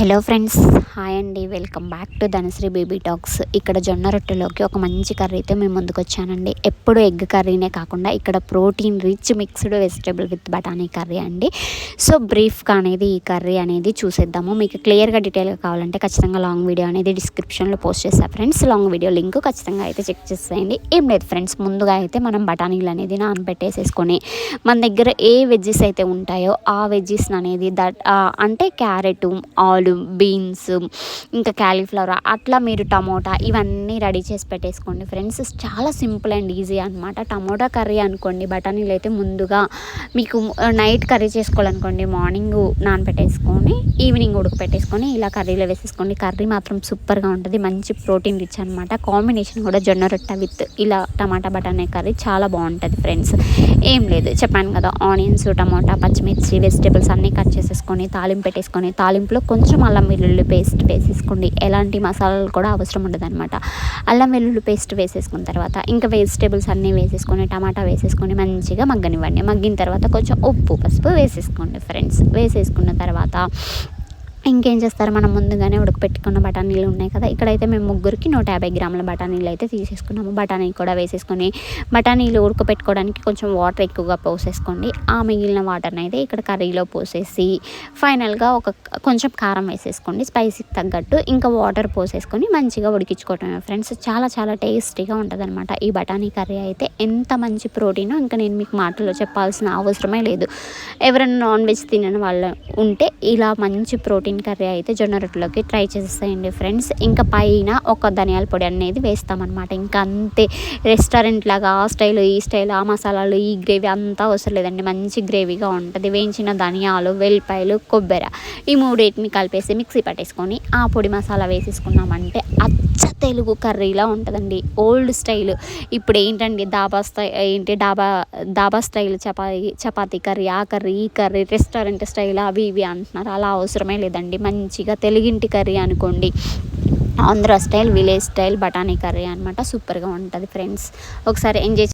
Hello friends, hi అండి. Welcome back to Dhanashree baby talks. ఇక్కడ జొన్న రొట్టెలోకి ఒక మంచి కర్రీతో మేము ముందుకు వచ్చానండి. ఎప్పుడు ఎగ్ కర్రీనే కాకుండా ఇక్కడ protein rich mixed vegetable with బఠానీ కర్రీ అండి. సో బ్రీఫ్గా అనేది ఈ కర్రీ అనేది చూసేద్దాము. మీకు క్లియర్గా డీటెయిల్గా కావాలంటే ఖచ్చితంగా లాంగ్ వీడియో అనేది డిస్క్రిప్షన్లో పోస్ట్ చేస్తాను ఫ్రెండ్స్. లాంగ్ వీడియో లింక్ ఖచ్చితంగా అయితే చెక్ చేసేయండి. ఏం లేదు ఫ్రెండ్స్, ముందుగా అయితే మనం బఠానీలు అనేది నానబెట్టేసేసుకొని మన దగ్గర ఏ వెజ్జెస్ అయితే ఉంటాయో ఆ వెజ్జెస్ అనేది అంటే క్యారెట్, ఆలు, బీన్స్, ఇంకా క్యాలీఫ్లవర్, అట్లా మీరు టమోటా ఇవన్నీ రెడీ చేసి పెట్టేసుకోండి ఫ్రెండ్స్. చాలా సింపుల్ అండ్ ఈజీ అనమాట. టమోటా కర్రీ అనుకోండి, బఠానీలు అయితే ముందుగా మీకు నైట్ కర్రీ చేసుకోవాలనుకోండి, మార్నింగ్ నానబెట్టేసుకొని ఈవినింగ్ ఉడకపెట్టేసుకొని ఇలా కర్రీలో వేసేసుకోండి. కర్రీ మాత్రం సూపర్గా ఉంటుంది, మంచి ప్రోటీన్ రిచ్ అనమాట. కాంబినేషన్ కూడా జొన్న రొట్టె విత్ ఇలా టమాటా బఠానీ కర్రీ చాలా బాగుంటుంది ఫ్రెండ్స్. ఏం లేదు, చెప్పాను కదా, ఆనియన్స్, టమాటా, పచ్చిమిర్చి, వెజిటేబుల్స్ అన్నీ కట్ చేసేసుకొని తాలింపు పెట్టేసుకొని, తాలింపులో కొంచెం అల్లం వెల్లుల్లి పేస్ట్ వేసేసుకోండి. ఎలాంటి మసాలాలు కూడా అవసరం ఉండదు అనమాట. అల్లం వెల్లుల్లి పేస్ట్ వేసేసుకున్న తర్వాత ఇంకా వెజిటేబుల్స్ అన్నీ వేసేసుకొని టమాటా వేసేసుకొని మంచిగా మగ్గనివ్వండి. మగ్గిన తర్వాత కొంచెం ఉప్పు, పసుపు వేసేసుకోండి ఫ్రెండ్స్. వేసేసుకున్న తర్వాత ఇంకేం చేస్తారు, మనం ముందుగానే ఉడకపెట్టుకున్న బఠానీలు ఉన్నాయి కదా, ఇక్కడైతే మేము ముగ్గురికి 150 గ్రాముల బఠానీలు అయితే తీసేసుకున్నాము. బఠానీ కూడా వేసేసుకొని బఠానీలు ఉడకపెట్టుకోవడానికి కొంచెం వాటర్ ఎక్కువగా పోసేసుకోండి. ఆ మిగిలిన వాటర్ని అయితే ఇక్కడ కర్రీలో పోసేసి ఫైనల్గా కొంచెం కారం వేసేసుకోండి, స్పైసీకి తగ్గట్టు. ఇంకా వాటర్ పోసేసుకొని మంచిగా ఉడికించుకోవటమే ఫ్రెండ్స్. చాలా చాలా టేస్టీగా ఉంటుంది అనమాట ఈ బఠానీ కర్రీ అయితే. ఎంత మంచి ప్రోటీనో ఇంకా నేను మీకు మాటల్లో చెప్పాల్సిన అవసరమే లేదు. ఎవరైనా నాన్ వెజ్ తినని వాళ్ళు ఉంటే ఇలా మంచి ప్రోటీన్ కర్రీ అయితే జొన్న రొట్టెలోకి ట్రై చేసేయండి ఫ్రెండ్స్. ఇంకా పైన ఒక ధనియాల పొడి అనేది వేస్తామన్నమాట. ఇంకా అంతే, రెస్టారెంట్ లాగా ఆ స్టైల్ ఈ స్టైల్, ఆ మసాలాలు ఈ గ్రేవీ అంతా అవసరం లేదండి. మంచి గ్రేవీగా ఉంటుంది. వేయించిన ధనియాలు, వెల్లిపాయలు, కొబ్బరి ఈ మూడింటిని కలిపేసి మిక్సీ పట్టేసుకొని ఆ పొడి మసాలా వేసేసుకున్నామంటే అచ్చ తెలుగు కర్రీలా ఉంటుందండి, ఓల్డ్ స్టైల్. ఇప్పుడు ఏంటండి డాబా స్టైల్ చపాతీ కర్రీ, ఆ కర్రీ ఈ కర్రీ, రెస్టారెంట్ స్టైల్ అవి ఇవి అంటున్నారు. అలా అవసరమే లేదండి. మంచిగా తెలుగింటి కర్రీ అనుకోండి, ఆంధ్ర స్టైల్, విలేజ్ స్టైల్ బఠానీ కర్రీ అనమాట. సూపర్గా ఉంటుంది ఫ్రెండ్స్. ఒకసారి ఎంజాయ్